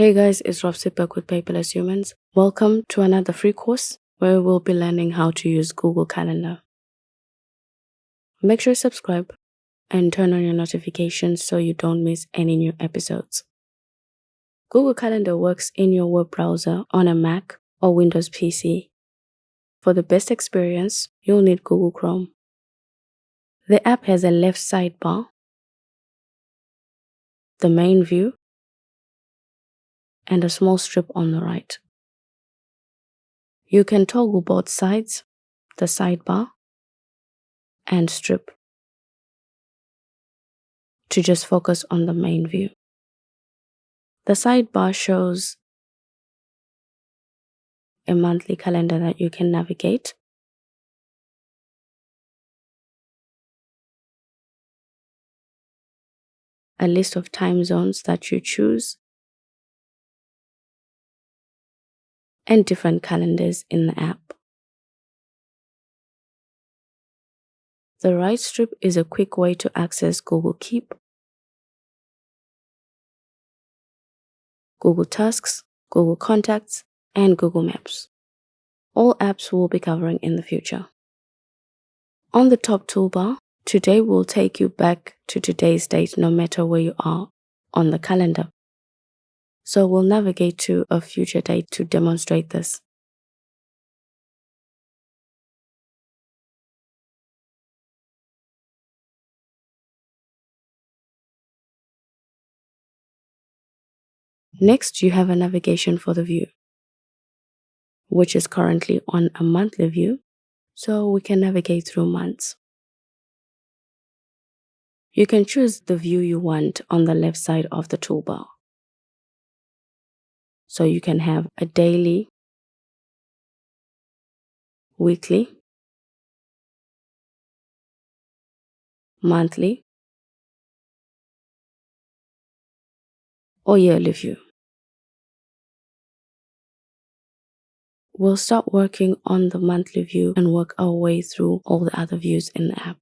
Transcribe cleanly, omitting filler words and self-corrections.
Hey guys, it's Rob back with Paperless Humans. Welcome to another free course where we'll be learning how to use Google Calendar. Make sure you subscribe and turn on your notifications so you don't miss any new episodes. Google Calendar works in your web browser on a Mac or Windows PC. For the best experience, you'll need Google Chrome. The app has a left sidebar, the main view, and a small strip on the right. You can toggle both sides, the sidebar and strip, to just focus on the main view. The sidebar shows a monthly calendar that you can navigate. A list of time zones that you choose, and different calendars in the app. The right strip is a quick way to access Google Keep, Google Tasks, Google Contacts, and Google Maps. All apps we'll be covering in the future. On the top toolbar, today will take you back to today's date no matter where you are on the calendar. So we'll navigate to a future date to demonstrate this. Next, you have a navigation for the view, which is currently on a monthly view, so we can navigate through months. You can choose the view you want on the left side of the toolbar. So you can have a daily, weekly, monthly, or yearly view. We'll start working on the monthly view and work our way through all the other views in the app.